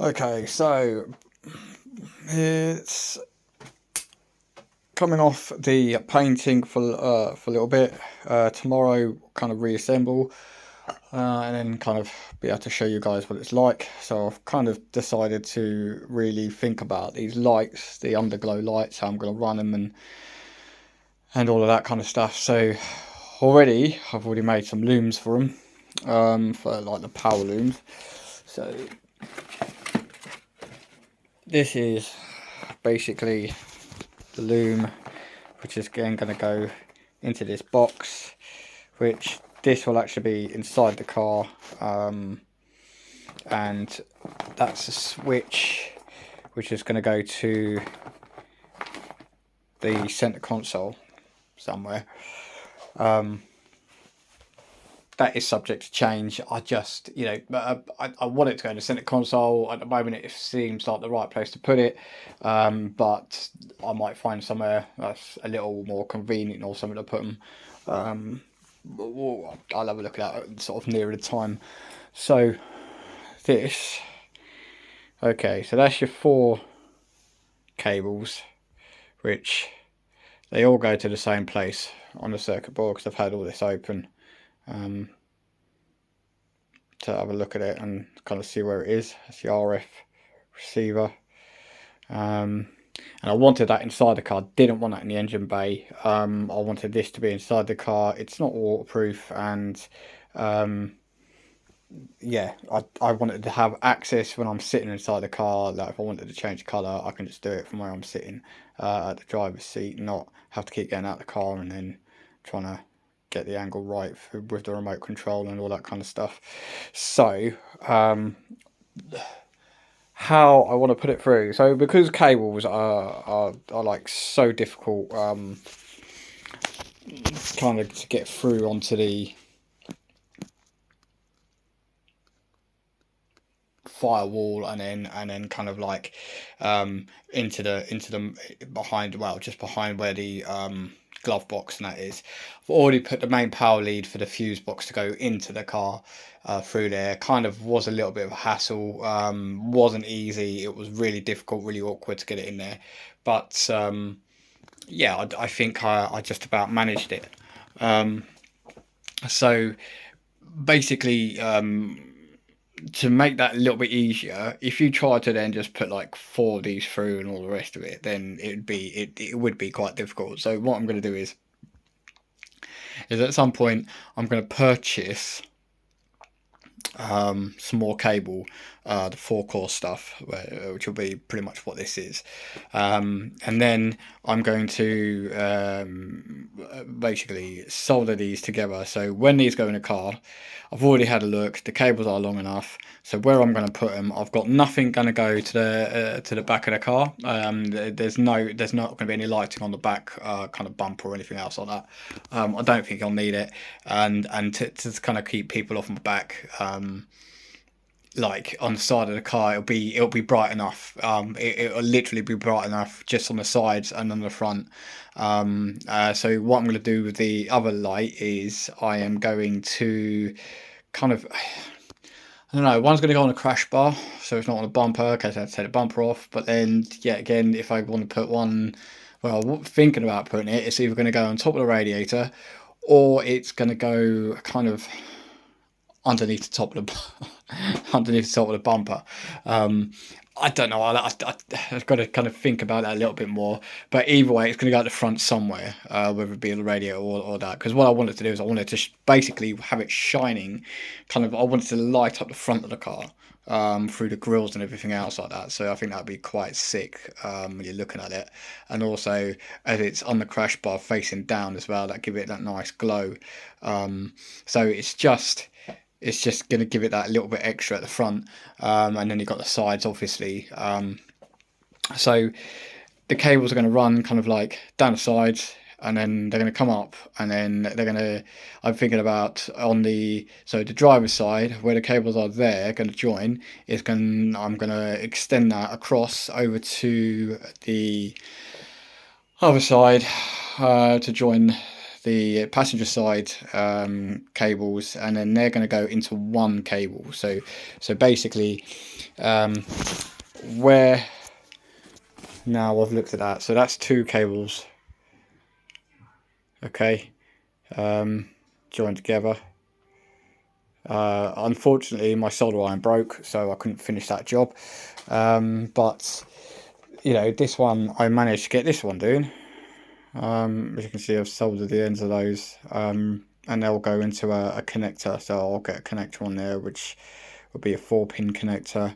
Okay, so it's coming off the painting for a little bit. Tomorrow, kind of reassemble, and then kind of be able to show you guys what it's like. So I've kind of decided to really think about these lights, the underglow lights, how I'm going to run them and all of that kind of stuff. So I've already made some looms for them, for like the power looms. So this is basically the loom, which is again going to go into this box, which this will actually be inside the car, and that's a switch which is going to go to the center console somewhere. That is subject to change. I just, I want it to go in the center console. At the moment, it seems like the right place to put it, but I might find somewhere that's a little more convenient or something to put them. I'll have a look at that sort of nearer the time. So this, okay, so that's your 4 cables, which they all go to the same place on the circuit board because I've had all this open. To have a look at it and kind of see where it is. It's the RF receiver, and I wanted that inside the car. Didn't want that in the engine bay. I wanted this to be inside the car. It's not waterproof, and yeah, I wanted to have access when I'm sitting inside the car. That if I wanted to change colour, I can just do it from where I'm sitting at the driver's seat, not have to keep getting out of the car and then trying to get the angle right with the remote control and all that kind of stuff. So how I want to put it through, so because cables are like so difficult kind of to get through onto the firewall and then kind of like into the behind, well, just behind where the glove box and that is. I've already put the main power lead for the fuse box to go into the car through there. Kind of was a little bit of a hassle, wasn't easy, it was really difficult, really awkward to get it in there, but yeah, I think I just about managed it. So basically, to make that a little bit easier, if you try to then just put like 4 of these through and all the rest of it, then it would be quite difficult. So what I'm going to do is at some point I'm going to purchase some more cable, the 4-core stuff, which will be pretty much what this is, and then I'm going to basically solder these together. So when these go in a car, I've already had a look, the cables are long enough, so where I'm going to put them, I've got nothing going to go to the back of the car. There's not going to be any lighting on the back kind of bumper or anything else like that. I don't think I'll need it, and to kind of keep people off my back, like on the side of the car, it'll be bright enough. It'll literally be bright enough just on the sides and on the front. So what I'm going to do with the other light is I am going to kind of, I don't know, one's going to go on a crash bar, so it's not on a bumper, because I have to take the bumper off. But then, yeah, again, if I want to put one, well, thinking about putting it, it's either going to go on top of the radiator, or it's going to go kind of underneath the top of the underneath the top of the bumper. I don't know. I've got to kind of think about that a little bit more. But either way, it's going to go at the front somewhere, whether it be the radio or that. Because what I wanted to do is I wanted to basically have it shining. Kind of, I wanted to light up the front of the car through the grills and everything else like that. So I think that'd be quite sick when you're looking at it. And also, as it's on the crash bar facing down as well, that give it that nice glow. So it's just going to give it that little bit extra at the front, and then you've got the sides, obviously. So the cables are going to run kind of like down the sides, and then they're going to come up, and then they're going to, I'm thinking about on the, so the driver's side, where the cables are there, going to join, I'm going to extend that across over to the other side to join the passenger side cables, and then they're going to go into one cable. So basically, where now I've looked at that, so that's 2 cables. Okay, joined together. Unfortunately, my solder iron broke, so I couldn't finish that job. But you know, this one I managed to get this one doing. As you can see, I've soldered the ends of those, and they'll go into a connector. So I'll get a connector on there, which will be a 4-pin connector,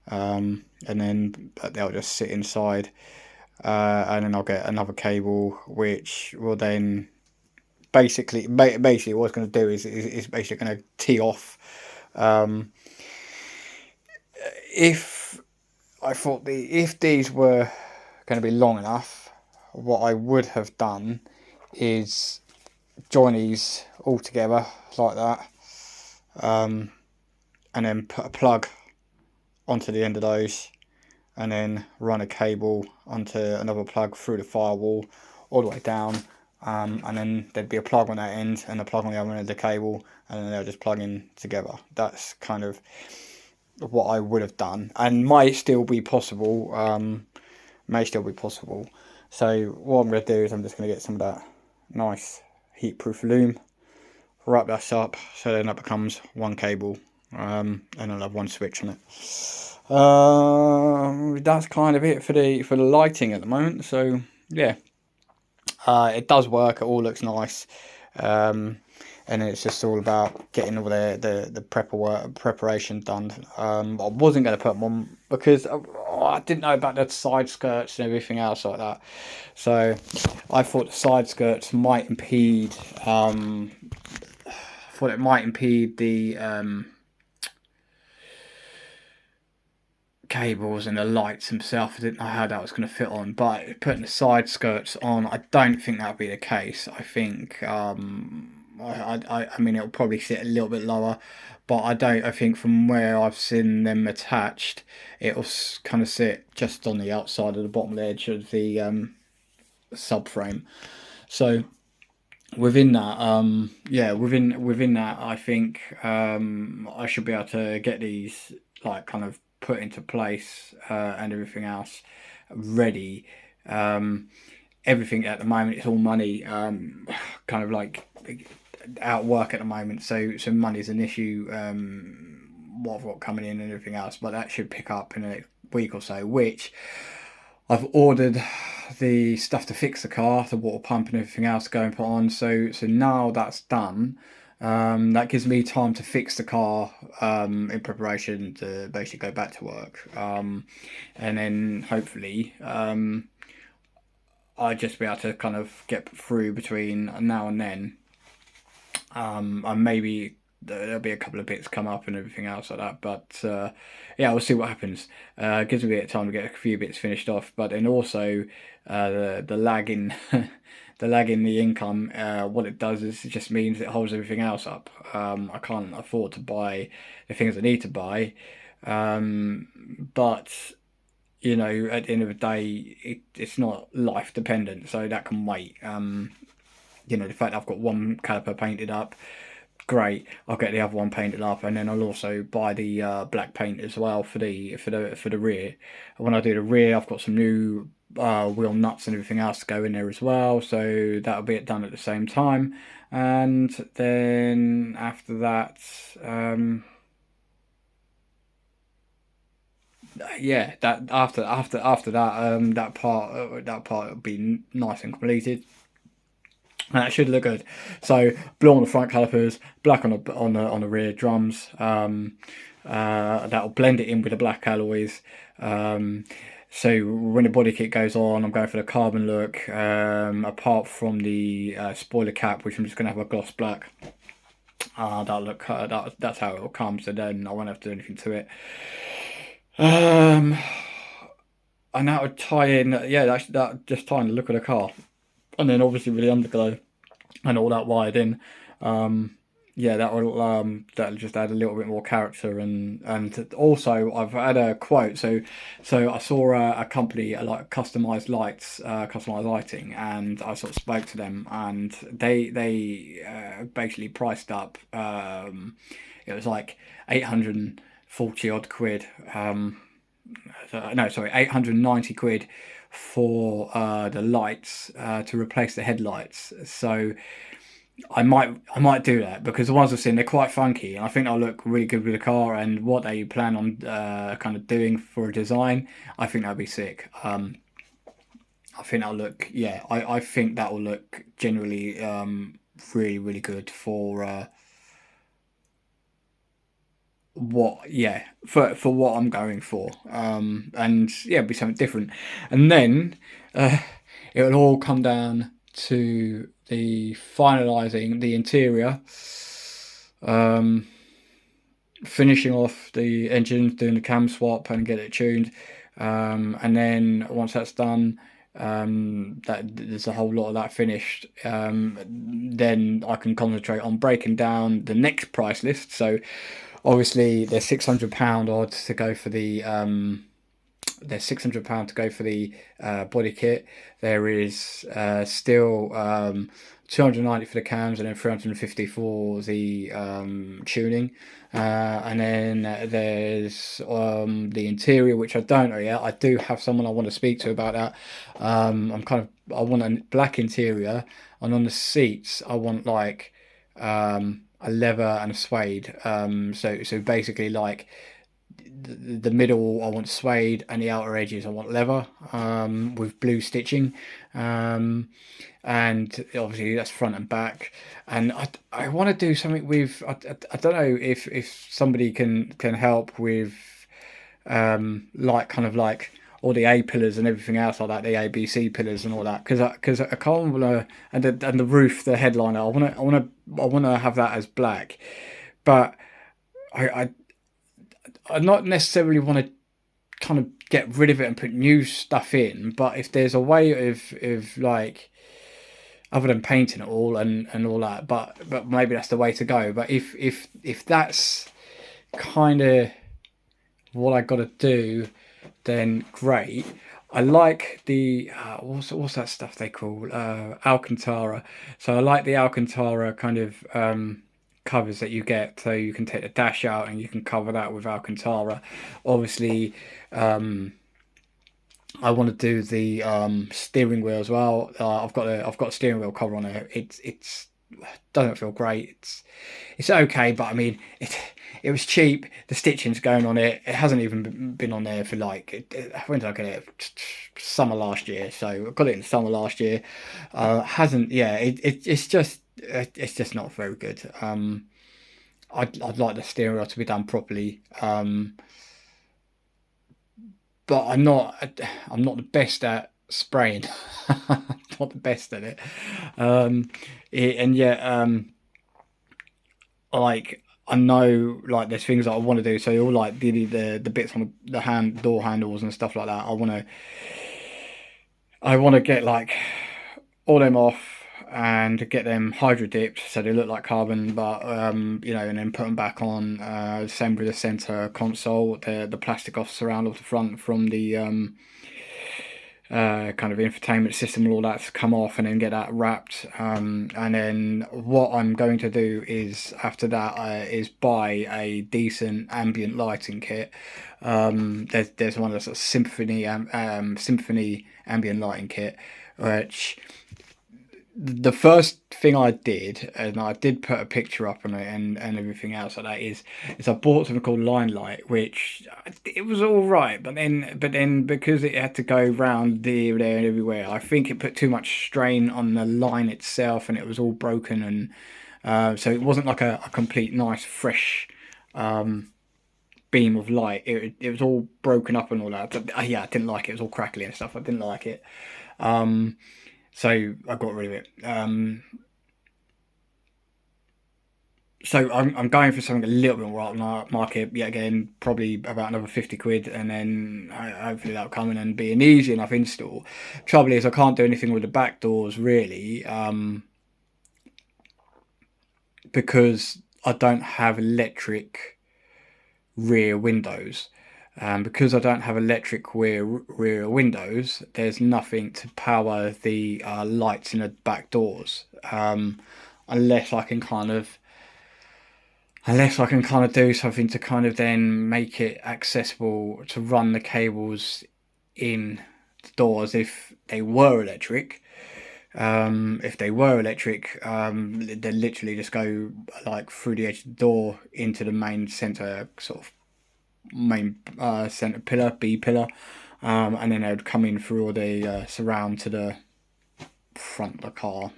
and then they'll just sit inside, and then I'll get another cable, which will then basically what it's going to do is basically going to tee off. If I thought if these were going to be long enough, what I would have done is join these all together like that, and then put a plug onto the end of those, and then run a cable onto another plug through the firewall all the way down, and then there'd be a plug on that end and a plug on the other end of the cable, and then they'll just plug in together. That's kind of what I would have done, and might still be possible. So what I'm going to do is I'm just going to get some of that nice heat-proof loom, wrap that up, so then that becomes one cable, and I'll have one switch on it. That's kind of it for the lighting at the moment. So yeah, it does work. It all looks nice, and then it's just all about getting all the preparation done. I wasn't going to put them on because I didn't know about the side skirts and everything else like that. So I thought the side skirts might impede. Thought it might impede the cables and the lights themselves. I didn't know how that was going to fit on, but putting the side skirts on, I don't think that'll be the case. I think I mean, it'll probably sit a little bit lower, but I think from where I've seen them attached, it'll kind of sit just on the outside of the bottom edge of the subframe. So within that, yeah, within that, I think I should be able to get these like kind of put into place, and everything else ready. Everything at the moment, it's all money, kind of like out of work at the moment, so money's an issue, what I've got coming in and everything else, but that should pick up in a week or so, which I've ordered the stuff to fix the car, the water pump and everything else going put on. So now that's done, that gives me time to fix the car, in preparation to basically go back to work, and then hopefully I'll just be able to kind of get through between now and then, and maybe there'll be a couple of bits come up and everything else like that, but yeah, we'll see what happens. It gives me a bit of time to get a few bits finished off, but then also the lag in the lag in the income, what it does is it just means it holds everything else up. I can't afford to buy the things I need to buy, but you know, at the end of the day, it's not life dependent, so that can wait. You know, the fact I've got one caliper painted up, great. I'll get the other one painted up, and then I'll also buy the black paint as well for the rear. When I do the rear, I've got some new wheel nuts and everything else to go in there as well, so that'll be it done at the same time. And then after that, yeah, that after that, that part will be nice and completed. That should look good. So blue on the front calipers, black on the rear drums. That'll blend it in with the black alloys. So when the body kit goes on, I'm going for the carbon look. Apart from the spoiler cap, which I'm just going to have a gloss black. That'll look. That's how it'll come. So then I won't have to do anything to it. And that would tie in. Yeah, that just tie in the look of the car. And then obviously with the underglow and all that wired in, yeah, that'll just add a little bit more character. And also I've had a quote. So I saw a company like customized lights, customized lighting, and I sort of spoke to them, and they basically priced up. It was like 840 odd quid. No, sorry, 890 quid for the lights to replace the headlights. So I might do that, because the ones I've seen, they're quite funky, and I think they'll look really good with the car. And what they plan on kind of doing for a design, I think that'll be sick. I think that'll look, yeah, I think that will look generally really really good for what, yeah, for what I'm going for. And yeah, it'll be something different. And then uh, it'll all come down to the finalising the interior, um, finishing off the engine, doing the cam swap and get it tuned. And then once that's done, that there's a whole lot of that finished. Then I can concentrate on breaking down the next price list. So obviously there's £600 odds to go for the there's £600 to go for the body kit. There is still 290 for the cams, and then 350 for the tuning. And then there's the interior, which I don't know yet. I do have someone I want to speak to about that. I want a black interior, and on the seats I want like a leather and a suede. So basically like the middle I want suede, and the outer edges I want leather with blue stitching. Um, and obviously that's front and back. And I want to do something with, I don't know if somebody can help with like kind of like all the A pillars and everything else like that, the ABC pillars and all that, because I can't want to. And the roof, the headliner, I want to have that as black. But I I not necessarily want to kind of get rid of it and put new stuff in. But if there's a way of like, other than painting it all and all that, but maybe that's the way to go. But if that's kind of what I got to do, then great. I like the what's that stuff they call Alcantara. So I like the Alcantara kind of covers that you get. So you can take the dash out and you can cover that with Alcantara. Obviously, I want to do the steering wheel as well. I've got a steering wheel cover on it. It's doesn't feel great. It's okay, but I mean it was cheap. The stitching's going on it. It hasn't even been on there for like when did I get it? Summer last year. So I got it in summer last year. Hasn't yeah. It's just not very good. I'd like the steering wheel to be done properly. But I'm not the best at spraying. Not the best at it. And yet like I know like there's things that I want to do. So all like the bits on the hand door handles and stuff like that. I want to get like all them off and get them hydro dipped so they look like carbon, but and then put them back on. Same with the center console, the plastic off surround off the front from the kind of infotainment system and all that's come off, and then get that wrapped. And then what I'm going to do is after that is buy a decent ambient lighting kit. There's one that's a symphony ambient lighting kit, which the first thing I did, and I did put a picture up on it and everything else like that, is I bought something called Line Light, which it was all right, but then because it had to go round here, there, and everywhere, I think it put too much strain on the line itself, and it was all broken, and so it wasn't like a complete nice fresh beam of light. It was all broken up and all that. But, yeah, I didn't like it. It was all crackly and stuff. I didn't like it. So I got rid of it. So I'm going for something a little bit more up market yet again, probably about another 50 quid, and then hopefully that'll come in and be an easy enough install. Trouble is, I can't do anything with the back doors really, because I don't have electric rear windows. Because I don't have electric rear windows, there's nothing to power the lights in the back doors, unless I can kind of do something to kind of then make it accessible to run the cables in the doors if they were electric. If they were electric, they literally just go like through the edge of the door into the main center sort of main center pillar, B pillar, and then they would come in through all the surround to the front of the car,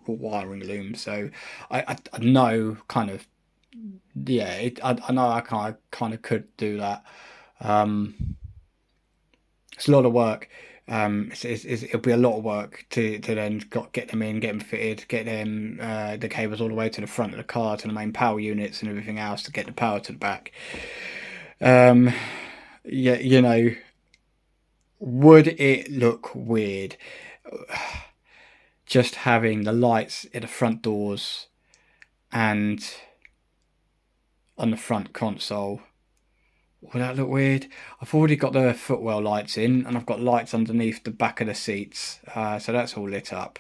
wiring looms. So I know kind of, yeah, I know I kind of could do that. It's a lot of work. It'll be a lot of work to then get them in, get them fitted, get them the cables all the way to the front of the car to the main power units and everything else to get the power to the back. Yeah, would it look weird just having the lights at the front doors and on the front console? Would that look weird? I've already got the footwell lights in, and I've got lights underneath the back of the seats, so that's all lit up.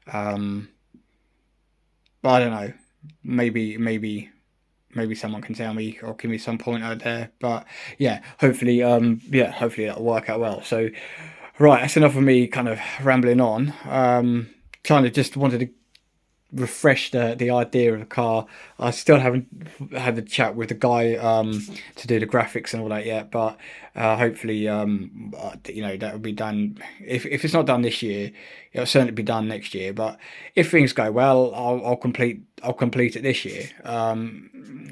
But I don't know. Maybe someone can tell me or give me some point out there. But yeah, hopefully that'll work out well. So, right, that's enough of me kind of rambling on. Kind of just wanted to refresh the idea of the car. I still haven't had the chat with the guy to do the graphics and all that yet, but hopefully that will be done. If it's not done this year, it'll certainly be done next year. But if things go well, I'll complete it this year.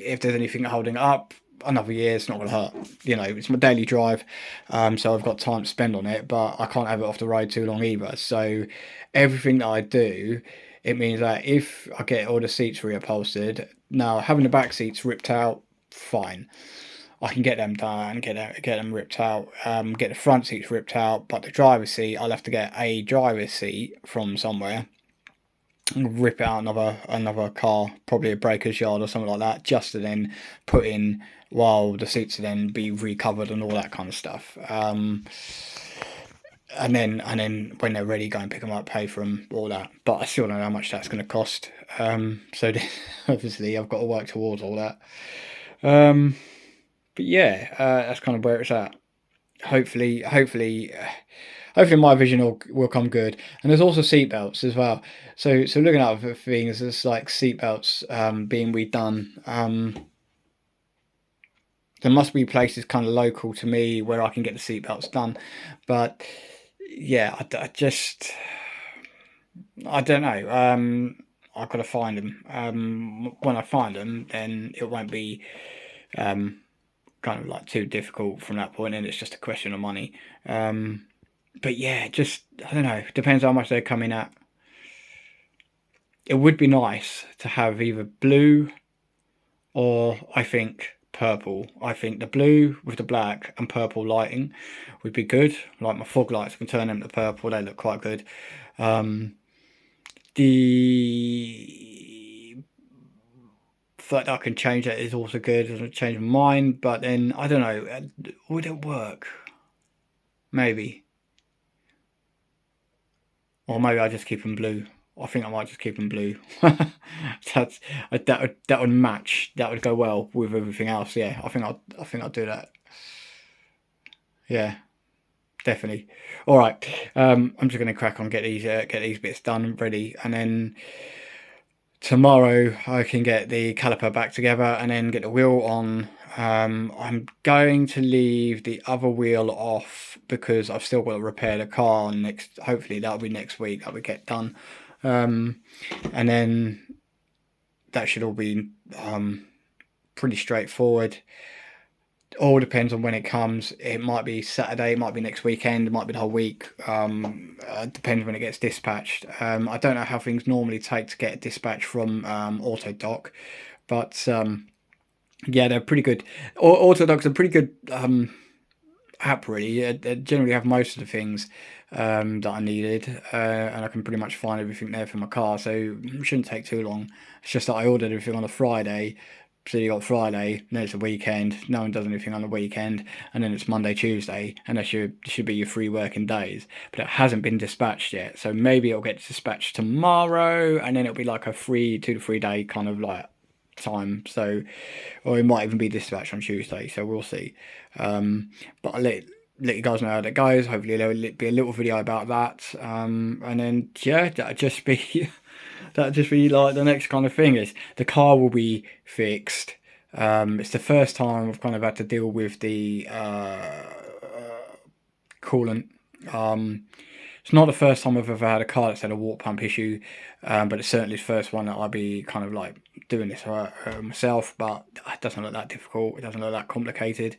If there's anything holding it up, another year, it's not going to hurt. It's my daily drive, so I've got time to spend on it, but I can't have it off the road too long either. So everything that I do, it means that if I get all the seats reupholstered, now having the back seats ripped out, fine. I can get them done, get them ripped out, get the front seats ripped out, but the driver's seat, I'll have to get a driver's seat from somewhere, rip out another car, probably a breaker's yard or something like that, just to then put in while the seats are then be recovered and all that kind of stuff. And then when they're ready, go and pick them up, pay for them, all that. But I still don't know how much that's going to cost. So obviously I've got to work towards all that. But yeah, that's kind of where it's at. Hopefully my vision will come good. And there's also seatbelts as well. So looking at other things, there's like seatbelts being redone. There must be places kind of local to me where I can get the seatbelts done, but yeah, I don't know. I've got to find them. When I find them, then it won't be kind of like too difficult from that point, and it's just a question of money. But yeah, just I don't know. Depends how much they're coming at. It would be nice to have either blue or I think purple. I think the blue with the black and purple lighting would be good. Like my fog lights, I can turn them to purple. They look quite good. The fact that I can change that is also good. I can change my mind, but then I don't know. Would it work? Maybe. Or maybe I just keep them blue. I think I might just keep them blue. that would match. That would go well with everything else. Yeah, I think I'll do that. Yeah, definitely. All right. I'm just gonna crack on, get these bits done, ready, and then tomorrow I can get the caliper back together and then get the wheel on. I'm going to leave the other wheel off because I've still got to repair the car next. Hopefully that'll be next week that we get done. And then that should all be pretty straightforward. All depends on when it comes. It might be Saturday, it might be next weekend, it might be the whole week. Depends when it gets dispatched. I don't know how things normally take to get dispatched from Autodoc, but yeah, they're pretty good. Autodocs are pretty good. app really. I generally have most of the things that I needed, and I can pretty much find everything there for my car, so it shouldn't take too long. It's just that I ordered everything on a Friday, so you got Friday, then it's a weekend, no one does anything on the weekend, and then it's Monday, Tuesday, and that should be your 3 working days. But it hasn't been dispatched yet, so maybe it'll get dispatched tomorrow, and then it'll be like a 2 to 3 day kind of like time. So, or it might even be dispatched on Tuesday. So we'll see. But I'll let you guys know how that goes. Hopefully there'll be a little video about that. And then yeah, that'll just be that'll just be like the next kind of thing is the car will be fixed. It's the first time I've kind of had to deal with the coolant. It's not the first time I've ever had a car that's had a water pump issue, but it's certainly the first one that I'll be kind of like doing this myself. But it doesn't look that difficult. It doesn't look that complicated.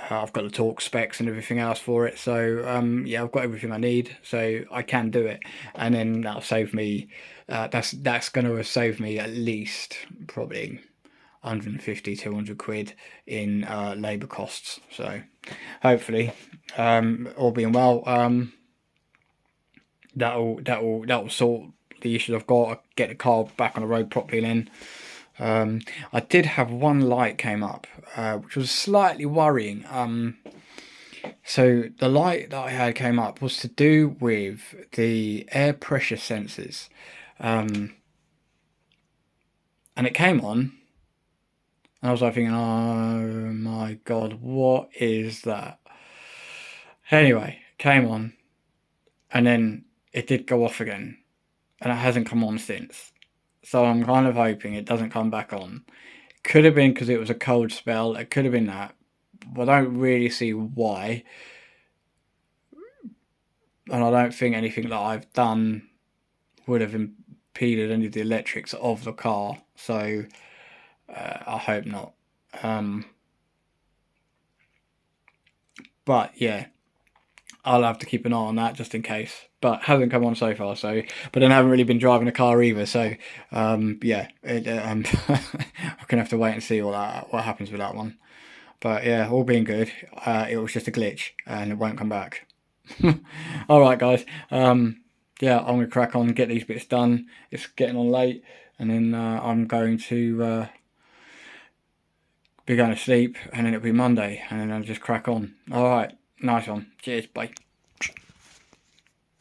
I've got the torque specs and everything else for it, so yeah, I've got everything I need, so I can do it, and then that'll save me. That's going to save me at least probably 150, 200 quid in labour costs. So hopefully, all being well, that'll sort the issues I've got. I'll get the car back on the road properly then. I did have one light came up, which was slightly worrying. So the light that I had came up was to do with the air pressure sensors, and it came on, and I was like thinking, oh my god, what is that? Anyway, came on, and then it did go off again, and it hasn't come on since. So I'm kind of hoping it doesn't come back on. Could have been because it was a cold spell. It could have been that, but I don't really see why. And I don't think anything that I've done would have impeded any of the electrics of the car. So I hope not. But yeah, I'll have to keep an eye on that just in case. But hasn't come on so far. So, but then I haven't really been driving a car either. So yeah, I'm gonna have to wait and see what happens with that one. But yeah, all being good, it was just a glitch and it won't come back. All right, guys. Yeah, I'm gonna crack on, get these bits done. It's getting on late, and then I'm going to be going to sleep, and then it'll be Monday, and then I'll just crack on. All right, nice one. Cheers, bye.